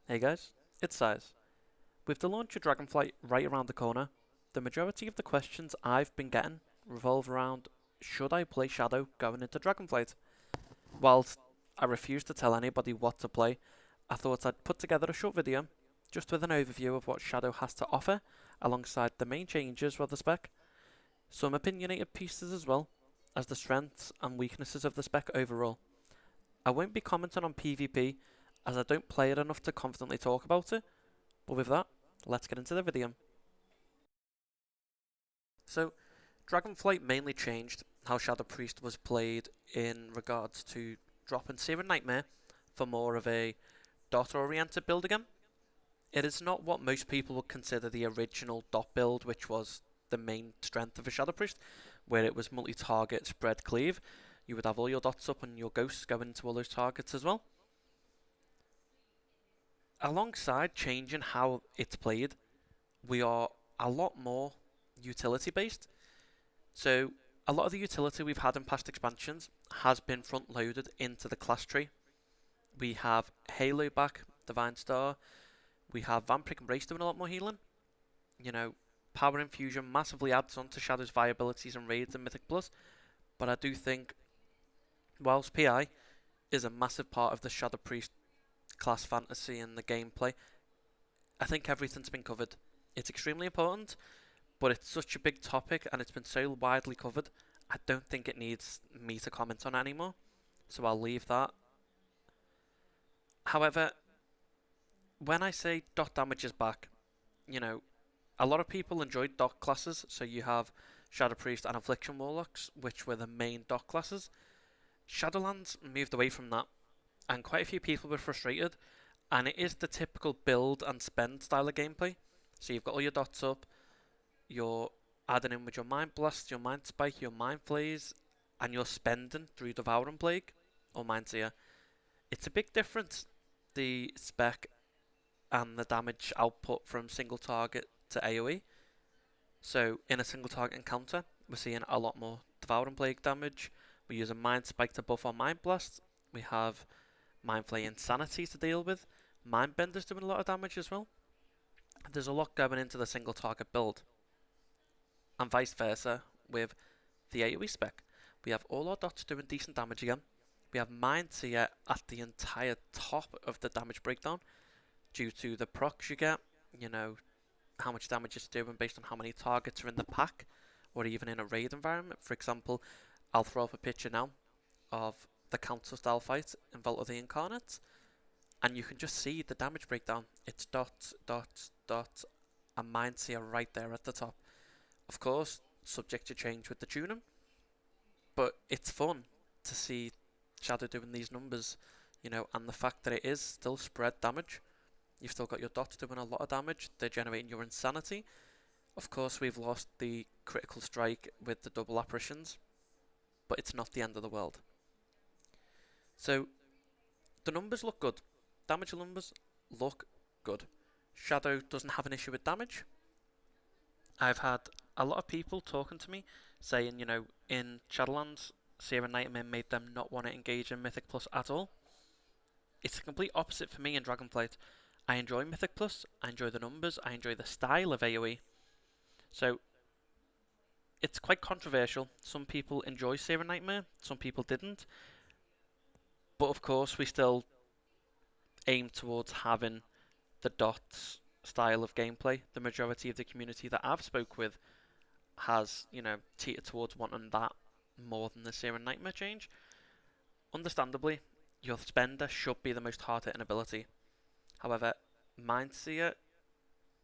Hey guys, it's Cyze. With the launch of Dragonflight right around the corner, the majority of the questions I've been getting revolve around should I play Shadow going into Dragonflight? Whilst I refuse to tell anybody what to play, I thought I'd put together a short video just with an overview of what Shadow has to offer alongside the main changes for the spec, some opinionated pieces as well as the strengths and weaknesses of the spec overall. I won't be commenting on PvP as I don't play it enough to confidently talk about it, but with that, let's get into the video. So, Dragonflight mainly changed how Shadow Priest was played in regards to dropping Searing Nightmare for more of a dot oriented build again. It is not what most people would consider the original dot build, which was the main strength of a Shadow Priest, where it was multi target spread cleave. You would have all your dots up and your ghosts going into all those targets as well. Alongside changing how it's played, we are a lot more utility based. So a lot of the utility we've had in past expansions has been front loaded into the class tree. We have Halo back, Divine Star. We have Vampiric Embrace doing a lot more healing. You know, Power Infusion massively adds on to Shadow's viabilities and raids and Mythic Plus. But I do think, whilst PI is a massive part of the Shadow Priest class fantasy and the gameplay, I think everything's been covered. It's extremely important, but it's such a big topic and it's been so widely covered, I don't think it needs me to comment on it anymore. So I'll leave that. However, when I say dot damage is back, you know, a lot of people enjoyed dot classes. So you have Shadow Priest and Affliction Warlocks, which were the main dot classes. Shadowlands moved away from that, and quite a few people were frustrated. And it is the typical build and spend style of gameplay. So you've got all your dots up, you're adding in with your Mind Blast, your Mind Spike, your Mind Flays, and you're spending through Devouring Plague or Mind Seer. It's a big difference, the spec and the damage output from single target to AoE. So in a single target encounter, we're seeing a lot more Devouring Plague damage. We're using Mind Spike to buff our Mind Blast. We have Mind Flay Insanity to deal with. Mind Bender's doing a lot of damage as well. There's a lot going into the single target build. And vice versa with the AoE spec. We have all our dots doing decent damage again. We have Mind Seer at the entire top of the damage breakdown due to the procs you get, you know, how much damage it's doing based on how many targets are in the pack or even in a raid environment. For example, I'll throw up a picture now of the council style fight in Vault of the Incarnates, and you can just see the damage breakdown. It's dot, dot, dot, and Mind Seer right there at the top. Of course, subject to change with the tuning, but it's fun to see Shadow doing these numbers, you know, and the fact that it is still spread damage. You've still got your dots doing a lot of damage, they're generating your insanity. Of course, we've lost the critical strike with the double apparitions, but it's not the end of the world. So, the numbers look good. Damage numbers look good. Shadow doesn't have an issue with damage. I've had a lot of people talking to me saying, you know, in Shadowlands, Searing Nightmare made them not want to engage in Mythic Plus at all. It's the complete opposite for me in Dragonflight. I enjoy Mythic Plus, I enjoy the numbers, I enjoy the style of AoE. So, it's quite controversial. Some people enjoy Searing Nightmare, some people didn't. But of course, we still aim towards having the dots style of gameplay. The majority of the community that I've spoke with has, you know, teetered towards wanting that more than the Searing Nightmare change. Understandably, your spender should be the most hard-hitting ability. However, Mind Seer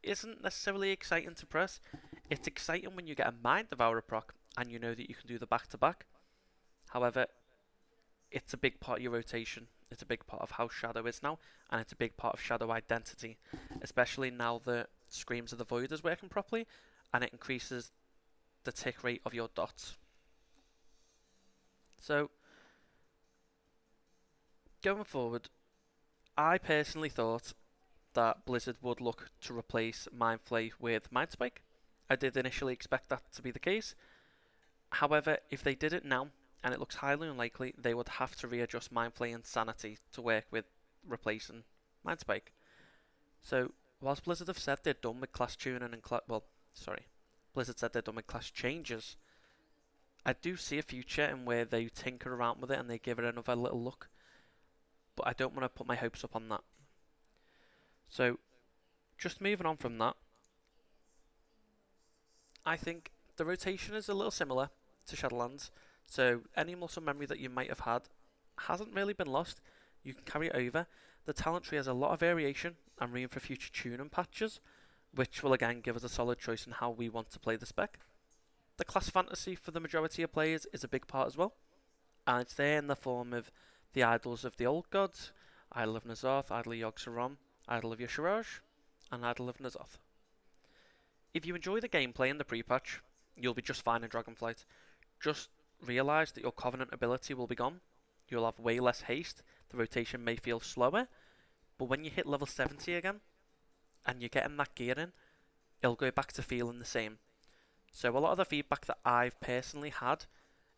isn't necessarily exciting to press. It's exciting when you get a Mind Devourer proc and you know that you can do the back-to-back. However, it's a big part of your rotation. It's a big part of how Shadow is now, and it's a big part of Shadow identity, especially now that Screams of the Void is working properly, and it increases the tick rate of your dots. So, going forward, I personally thought that Blizzard would look to replace Mind Flay with Mind Spike. I did initially expect that to be the case. However, if they did it now, and it looks highly unlikely, they would have to readjust Mind Flay Insanity to work with replacing Mind Spike. So, whilst Blizzard have said they're done with class tuning and Blizzard said they're done with class changes, I do see a future in where they tinker around with it and they give it another little look, but I don't want to put my hopes up on that. So, just moving on from that, I think the rotation is a little similar to Shadowlands, so any muscle memory that you might have had hasn't really been lost. You can carry it over. The talent tree has a lot of variation and room for future tuning patches, which will again give us a solid choice in how we want to play the spec. The class fantasy for the majority of players is a big part as well, and it's there in the form of the idols of the old gods, Idol of N'Zoth, Idol of Yogg-Saron, Idol of Yshiraj, and Idol of N'Zoth. If you enjoy the gameplay in the pre-patch, you'll be just fine in Dragonflight. Just realise that your Covenant ability will be gone, you'll have way less haste, the rotation may feel slower, but when you hit level 70 again, and you're getting that gear in, it'll go back to feeling the same. So a lot of the feedback that I've personally had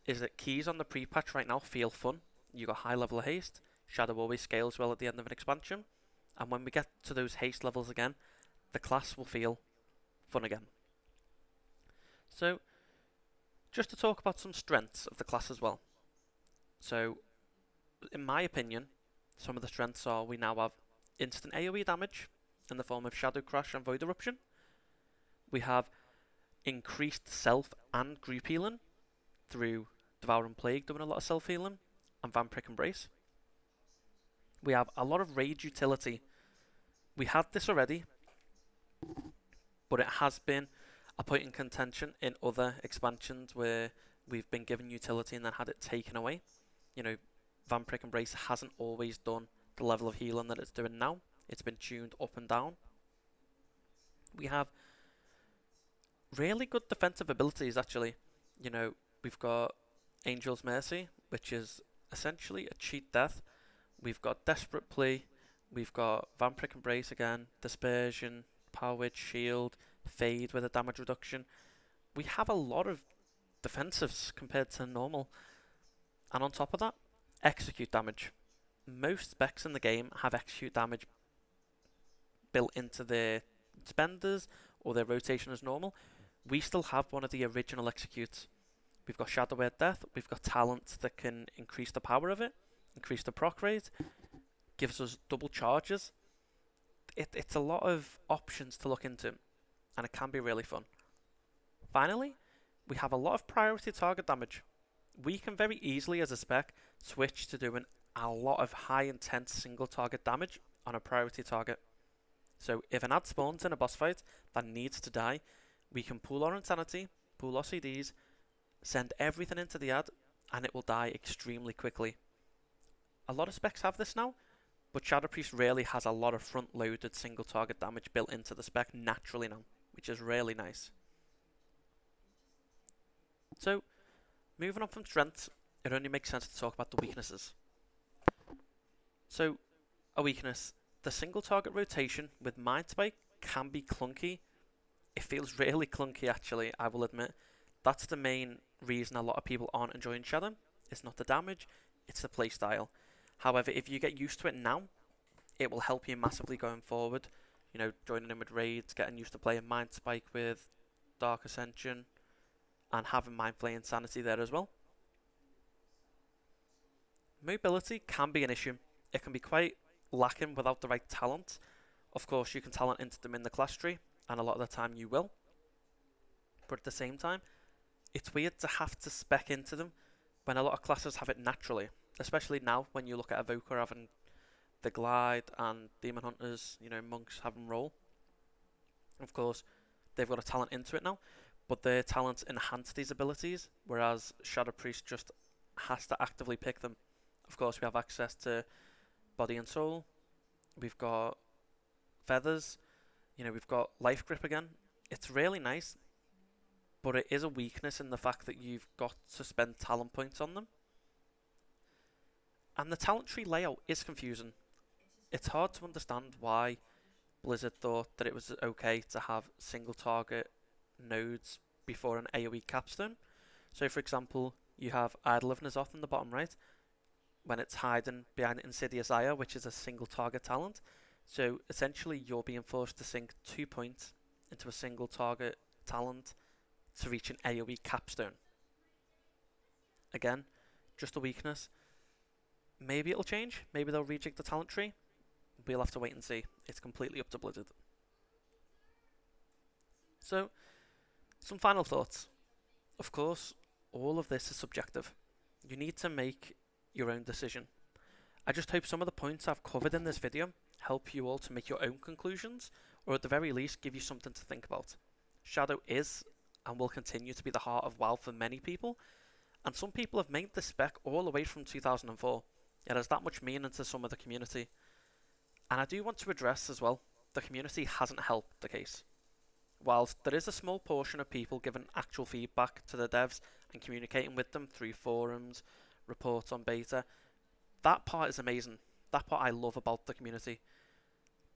is that keys on the pre-patch right now feel fun. You got high level of haste, Shadow always scales well at the end of an expansion, and when we get to those haste levels again, the class will feel fun again. So, just to talk about some strengths of the class as well. So, in my opinion, some of the strengths are we now have instant AoE damage in the form of Shadow Crash and Void Eruption. We have increased self and group healing through Devouring Plague doing a lot of self healing and Vampiric Embrace. We have a lot of rage utility. We had this already, but it has been a point in contention in other expansions where we've been given utility and then had it taken away. You know, Vampiric Embrace hasn't always done the level of healing that it's doing now. It's been tuned up and down. We have really good defensive abilities, actually. You know, we've got Angel's Mercy, which is essentially a cheat death. We've got Desperate Plea. We've got Vampiric Embrace again, Dispersion, Power Witch, Shield, Fade with a damage reduction. We have a lot of defensives compared to normal. And on top of that, Execute damage. Most specs in the game have Execute damage built into their spenders or their rotation as normal. We still have one of the original Executes. We've got Shadow Word Death, we've got talents that can increase the power of it, increase the proc rate, gives us double charges. It's a lot of options to look into, and it can be really fun. Finally, we have a lot of priority target damage. We can very easily, as a spec, switch to doing a lot of high intense single target damage on a priority target. So if an ad spawns in a boss fight that needs to die, we can pull our insanity, pull our CDs, send everything into the ad, and it will die extremely quickly. A lot of specs have this now, but Shadow Priest really has a lot of front-loaded single target damage built into the spec naturally now, which is really nice. So, moving on from strengths, it only makes sense to talk about the weaknesses. So, a weakness, the single target rotation with Mind Spike can be clunky. It feels really clunky, actually, I will admit. That's the main reason a lot of people aren't enjoying Shadow. It's not the damage, it's the playstyle. However, if you get used to it now, it will help you massively going forward. You know, joining in with raids, getting used to playing Mind Spike with Dark Ascension, and having Mind Flay Insanity there as well. Mobility can be an issue. It can be quite lacking without the right talent. Of course, you can talent into them in the class tree, and a lot of the time you will. But at the same time, it's weird to have to spec into them when a lot of classes have it naturally. Especially now when you look at Evoker having the Glide and Demon Hunters, you know, Monks having Roll. Of course, they've got a talent into it now, but their talents enhance these abilities, whereas Shadow Priest just has to actively pick them. Of course, we have access to Body and Soul. We've got Feathers. You know, we've got Life Grip again. It's really nice, but it is a weakness in the fact that you've got to spend talent points on them. And the talent tree layout is confusing. It's hard to understand why Blizzard thought that it was okay to have single target nodes before an AoE capstone. So for example, you have Idol of N'Zoth in the bottom right, when it's hiding behind Insidious Ire, which is a single target talent. So essentially, you're being forced to sink 2 points into a single target talent to reach an AoE capstone. Again, just a weakness. Maybe it'll change. Maybe they'll rejig the talent tree. We'll have to wait and see. It's completely up to Blizzard. So, some final thoughts. Of course, all of this is subjective. You need to make your own decision. I just hope some of the points I've covered in this video help you all to make your own conclusions, or at the very least give you something to think about. Shadow is and will continue to be the heart of WoW for many people, and some people have made this spec all the way from 2004. It has that much meaning to some of the community. And I do want to address as well, the community hasn't helped the case. Whilst there is a small portion of people giving actual feedback to the devs and communicating with them through forums, reports on beta, that part is amazing. That part I love about the community.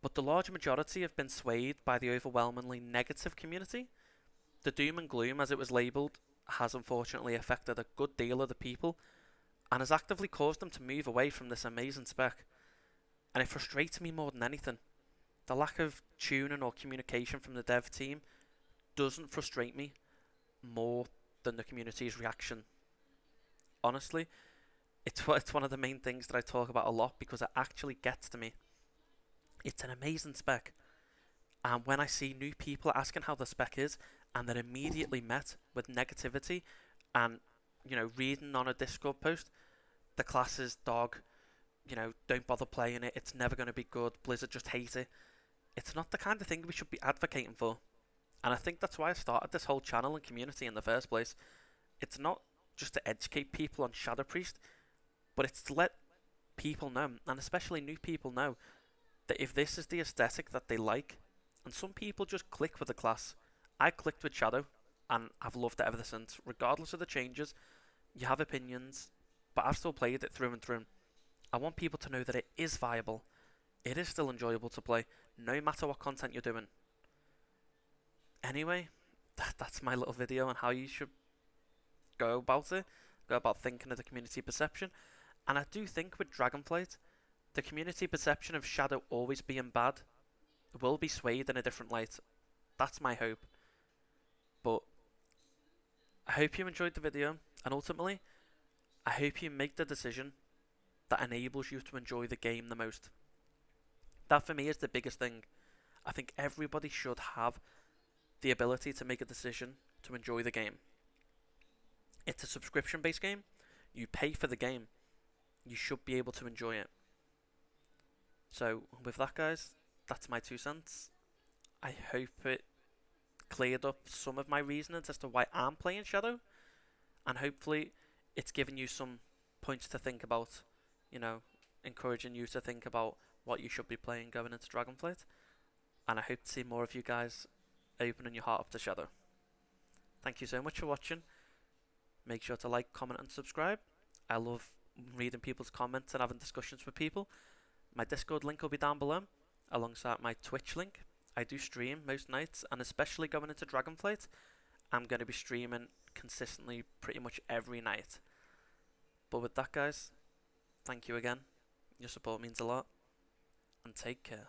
But the large majority have been swayed by the overwhelmingly negative community. The doom and gloom, as it was labelled, has unfortunately affected a good deal of the people and has actively caused them to move away from this amazing spec. And it frustrates me more than anything. The lack of tuning or communication from the dev team doesn't frustrate me more than the community's reaction. Honestly, it's one of the main things that I talk about a lot because it actually gets to me. It's an amazing spec. And when I see new people asking how the spec is and they're immediately met with negativity and, reading on a Discord post, the class is dog, don't bother playing it, it's never going to be good, Blizzard just hate it. It's not the kind of thing we should be advocating for. And I think that's why I started this whole channel and community in the first place. It's not just to educate people on Shadow Priest, but it's to let people know, and especially new people know, that if this is the aesthetic that they like, and some people just click with the class. I clicked with Shadow, and I've loved it ever since. Regardless of the changes, you have opinions, but I've still played it through and through. I want people to know that it is viable. It is still enjoyable to play, no matter what content you're doing. Anyway, that's my little video on how you should go about it, go about thinking of the community perception. And I do think with Dragonflight, the community perception of Shadow always being bad will be swayed in a different light. That's my hope. But I hope you enjoyed the video, and ultimately, I hope you make the decision that enables you to enjoy the game the most. That for me is the biggest thing. I think everybody should have the ability to make a decision to enjoy the game. It's a subscription-based game. You pay for the game. You should be able to enjoy it. So, with that, guys, that's my 2 cents. I hope it cleared up some of my reasonings as to why I'm playing Shadow. And hopefully, it's given you some points to think about. Encouraging you to think about what you should be playing going into Dragonflight. And I hope to see more of you guys opening your heart up to Shadow. Thank you so much for watching. Make sure to like, comment and subscribe. I love reading people's comments and having discussions with people. My Discord link will be down below, alongside my Twitch link. I do stream most nights, and especially going into Dragonflight, I'm going to be streaming consistently pretty much every night. But with that, guys, thank you again. Your support means a lot, and take care.